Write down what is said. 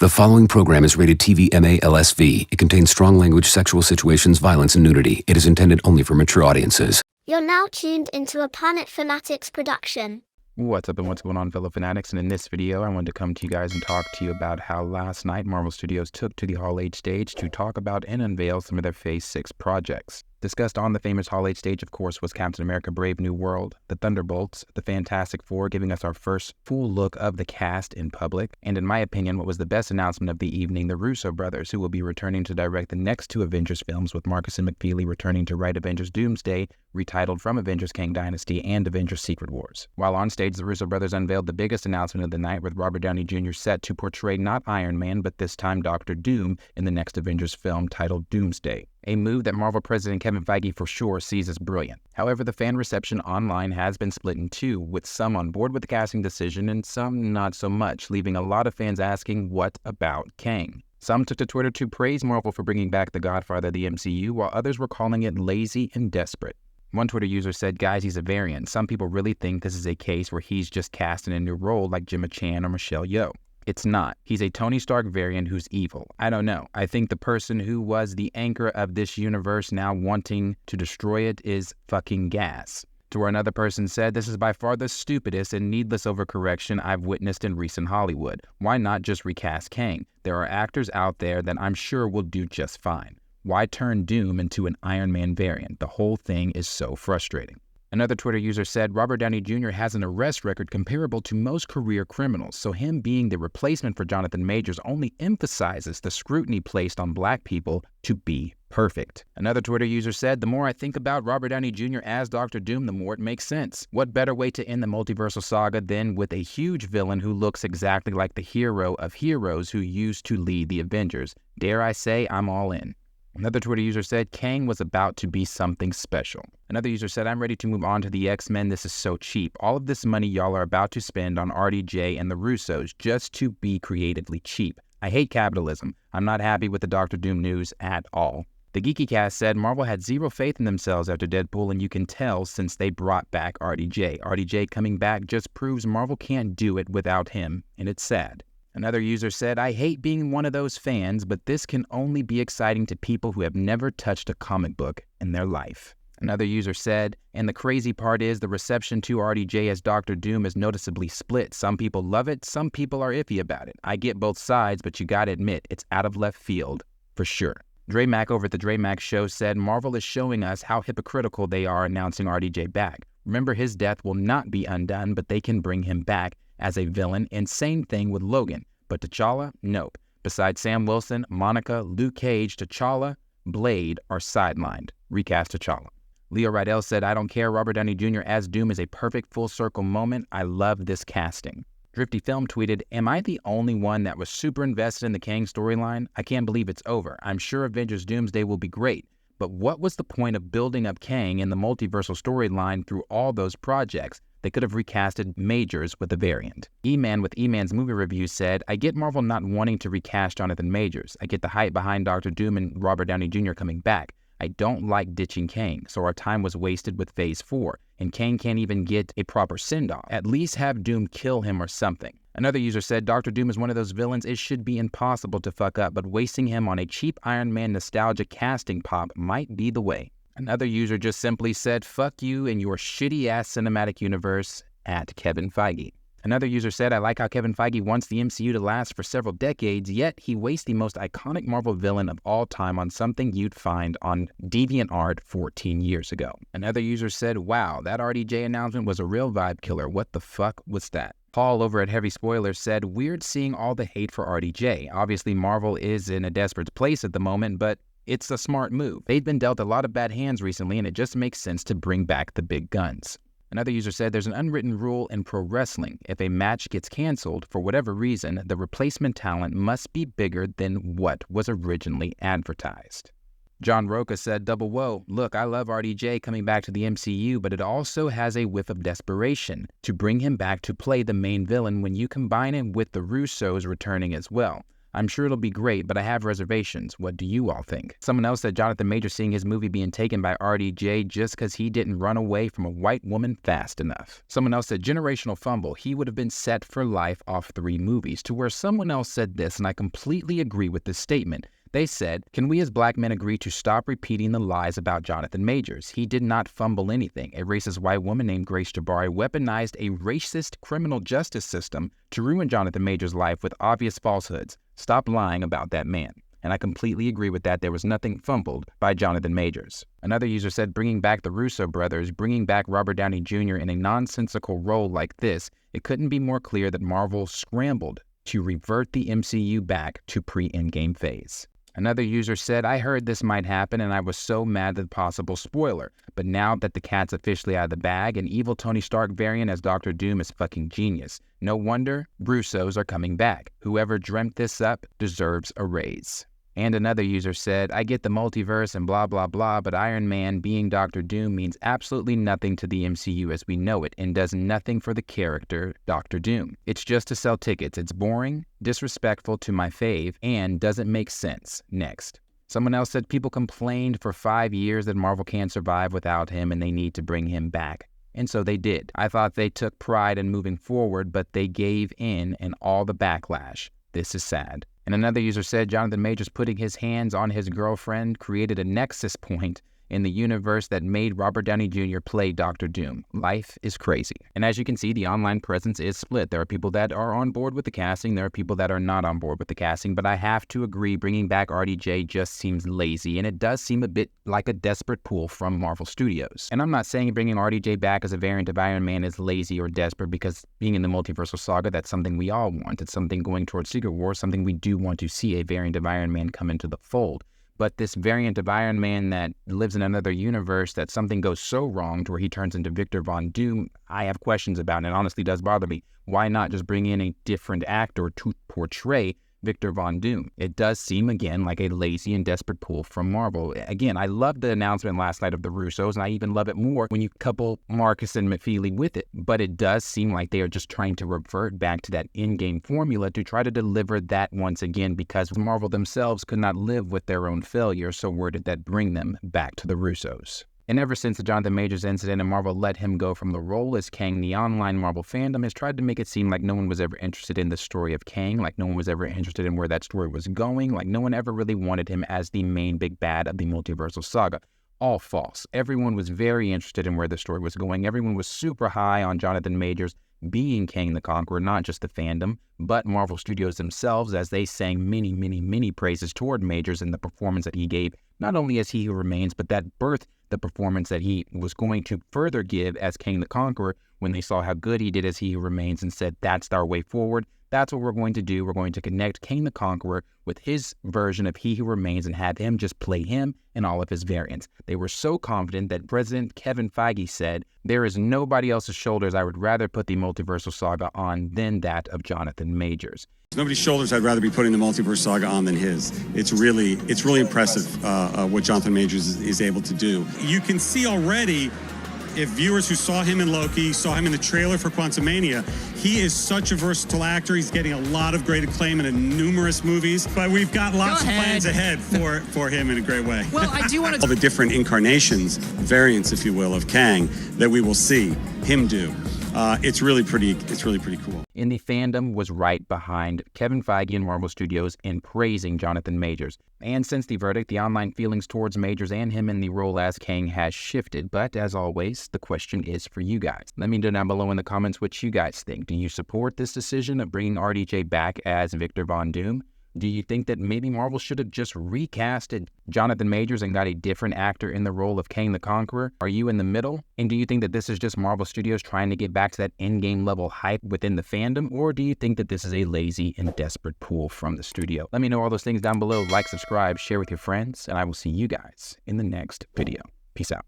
The following program is rated TV MA-LSV. It contains strong language, sexual situations, violence, and nudity. It is intended only for mature audiences. You're now tuned into a Planet Fanatix production. What's up and what's going on, fellow fanatics? And in this video, I wanted to come to you guys and talk to you about how last night Marvel Studios took to the Hall H stage to talk about and unveil some of their Phase 6 projects. Discussed on the famous Hall H stage, of course, was Captain America Brave New World, the Thunderbolts, the Fantastic Four, giving us our first full look of the cast in public, and in my opinion, what was the best announcement of the evening, the Russo brothers, who will be returning to direct the next two Avengers films, with Marcus and McFeely returning to write Avengers Doomsday, retitled from Avengers Kang Dynasty and Avengers Secret Wars. While on stage, the Russo brothers unveiled the biggest announcement of the night, with Robert Downey Jr. set to portray not Iron Man, but this time Dr. Doom in the next Avengers film titled Doomsday. A move that Marvel President Kevin Feige for sure sees as brilliant. However, the fan reception online has been split in two, with some on board with the casting decision and some not so much, leaving a lot of fans asking, what about Kang? Some took to Twitter to praise Marvel for bringing back the Godfather of the MCU, while others were calling it lazy and desperate. One Twitter user said, guys, he's a variant. Some people really think this is a case where he's just cast in a new role like Gemma Chan or Michelle Yeoh. It's not. He's a Tony Stark variant who's evil. I don't know. I think the person who was the anchor of this universe now wanting to destroy it is fucking gas. To where another person said, this is by far the stupidest and needless overcorrection I've witnessed in recent Hollywood. Why not just recast Kang? There are actors out there that I'm sure will do just fine. Why turn Doom into an Iron Man variant? The whole thing is so frustrating. Another Twitter user said, Robert Downey Jr. has an arrest record comparable to most career criminals, so him being the replacement for Jonathan Majors only emphasizes the scrutiny placed on black people to be perfect. Another Twitter user said, the more I think about Robert Downey Jr. as Dr. Doom, the more it makes sense. What better way to end the Multiverse Saga than with a huge villain who looks exactly like the hero of heroes who used to lead the Avengers? Dare I say, I'm all in. Another Twitter user said, Kang was about to be something special. Another user said, I'm ready to move on to the X-Men. This is so cheap. All of this money y'all are about to spend on RDJ and the Russos just to be creatively cheap. I hate capitalism. I'm not happy with the Dr. Doom news at all. The Geeky Cast said Marvel had zero faith in themselves after Deadpool, and you can tell since they brought back RDJ. RDJ coming back just proves Marvel can't do it without him, and it's sad. Another user said, I hate being one of those fans, but this can only be exciting to people who have never touched a comic book in their life. Another user said, and the crazy part is the reception to RDJ as Dr. Doom is noticeably split. Some people love it, some people are iffy about it. I get both sides, but you gotta admit, it's out of left field, for sure. Dre Mack over at the Dre Mack Show said, Marvel is showing us how hypocritical they are announcing RDJ back. Remember, his death will not be undone, but they can bring him back as a villain, and same thing with Logan. But T'Challa? Nope. Besides Sam Wilson, Monica, Luke Cage, T'Challa, Blade are sidelined. Recast T'Challa. Leo Rydell said, I don't care, Robert Downey Jr. as Doom is a perfect full circle moment. I love this casting. Drifty Film tweeted, am I the only one that was super invested in the Kang storyline? I can't believe it's over. I'm sure Avengers Doomsday will be great. But what was the point of building up Kang in the multiversal storyline through all those projects? They could have recasted Majors with a variant. E-Man with E-Man's movie review said, I get Marvel not wanting to recast Jonathan Majors. I get the hype behind Dr. Doom and Robert Downey Jr. coming back. I don't like ditching Kang, so our time was wasted with Phase 4, and Kang can't even get a proper send-off. At least have Doom kill him or something. Another user said, Dr. Doom is one of those villains it should be impossible to fuck up, but wasting him on a cheap Iron Man nostalgia casting pop might be the way. Another user just simply said, fuck you and your shitty-ass cinematic universe at Kevin Feige. Another user said, I like how Kevin Feige wants the MCU to last for several decades, yet he wastes the most iconic Marvel villain of all time on something you'd find on DeviantArt 14 years ago. Another user said, wow, that RDJ announcement was a real vibe killer. What the fuck was that? Paul over at Heavy Spoilers said, weird seeing all the hate for RDJ. Obviously, Marvel is in a desperate place at the moment, but it's a smart move. They've been dealt a lot of bad hands recently, and it just makes sense to bring back the big guns. Another user said, there's an unwritten rule in pro wrestling. If a match gets canceled for whatever reason, the replacement talent must be bigger than what was originally advertised. John Roca said, double whoa, look, I love RDJ coming back to the MCU, but it also has a whiff of desperation to bring him back to play the main villain when you combine him with the Russos returning as well. I'm sure it'll be great, but I have reservations. What do you all think? Someone else said Jonathan Majors seeing his movie being taken by RDJ just because he didn't run away from a white woman fast enough. Someone else said generational fumble. He would have been set for life off 3 movies, to where someone else said this, and I completely agree with this statement. They said, can we as black men agree to stop repeating the lies about Jonathan Majors? He did not fumble anything. A racist white woman named Grace Jabari weaponized a racist criminal justice system to ruin Jonathan Majors' life with obvious falsehoods. Stop lying about that man. And I completely agree with that. There was nothing fumbled by Jonathan Majors. Another user said bringing back the Russo brothers, bringing back Robert Downey Jr. in a nonsensical role like this, it couldn't be more clear that Marvel scrambled to revert the MCU back to pre-Endgame phase. Another user said, I heard this might happen and I was so mad at the possible spoiler. But now that the cat's officially out of the bag, an evil Tony Stark variant as Dr. Doom is fucking genius. No wonder Russos are coming back. Whoever dreamt this up deserves a raise. And another user said, I get the multiverse and blah blah blah, but Iron Man being Dr. Doom means absolutely nothing to the MCU as we know it and does nothing for the character Dr. Doom. It's just to sell tickets. It's boring, disrespectful to my fave, and doesn't make sense. Next. Someone else said people complained for 5 years that Marvel can't survive without him and they need to bring him back. And so they did. I thought they took pride in moving forward, but they gave in and all the backlash. This is sad. And another user said Jonathan Majors putting his hands on his girlfriend created a nexus point in the universe that made Robert Downey Jr. play Dr. Doom. Life is crazy. And as you can see, the online presence is split. There are people that are on board with the casting. There are people that are not on board with the casting. But I have to agree, bringing back RDJ just seems lazy. And it does seem a bit like a desperate pull from Marvel Studios. And I'm not saying bringing RDJ back as a variant of Iron Man is lazy or desperate, because being in the Multiverse Saga, that's something we all want. It's something going towards Secret Wars, something we do want to see a variant of Iron Man come into the fold. But this variant of Iron Man that lives in another universe, that something goes so wrong to where he turns into Victor Von Doom, I have questions about, and it honestly does bother me. Why not just bring in a different actor to portray Victor Von Doom? It does seem, again, like a lazy and desperate pull from Marvel. Again, I loved the announcement last night of the Russos, and I even love it more when you couple Marcus and McFeely with it. But it does seem like they are just trying to revert back to that in-game formula to try to deliver that once again, because Marvel themselves could not live with their own failure, so where did that bring them? Back to the Russos. And ever since the Jonathan Majors incident and Marvel let him go from the role as Kang, the online Marvel fandom has tried to make it seem like no one was ever interested in the story of Kang, like no one was ever interested in where that story was going, like no one ever really wanted him as the main big bad of the Multiverse Saga. All false. Everyone was very interested in where the story was going. Everyone was super high on Jonathan Majors being Kang the Conqueror, not just the fandom, but Marvel Studios themselves, as they sang many praises toward Majors and the performance that he gave, not only as He Who Remains, but that birthed the performance that he was going to further give as Kang the Conqueror when they saw how good he did as He Who Remains and said, that's our way forward. That's what we're going to do. We're going to connect Kang the Conqueror with his version of He Who Remains and have him just play him and all of his variants. They were so confident that President Kevin Feige said, there is nobody else's shoulders I would rather put the Multiverse Saga on than that of Jonathan Majors. Nobody's shoulders I'd rather be putting the Multiverse Saga on than his. It's really impressive what Jonathan Majors is able to do. You can see already, if viewers who saw him in Loki, saw him in the trailer for Quantumania, he is such a versatile actor. He's getting a lot of great acclaim in numerous movies, but we've got lots of plans ahead for him in a great way. Well, I do want to... all the different incarnations, variants, if you will, of Kang that we will see him do. It's really pretty cool. And the fandom was right behind Kevin Feige and Marvel Studios in praising Jonathan Majors. And since the verdict, the online feelings towards Majors and him in the role as Kang has shifted. But as always, the question is for you guys. Let me know down below in the comments what you guys think. Do you support this decision of bringing RDJ back as Victor Von Doom? Do you think that maybe Marvel should have just recasted Jonathan Majors and got a different actor in the role of Kang the Conqueror? Are you in the middle? And do you think that this is just Marvel Studios trying to get back to that in-game level hype within the fandom? Or do you think that this is a lazy and desperate pull from the studio? Let me know all those things down below. Like, subscribe, share with your friends, and I will see you guys in the next video. Peace out.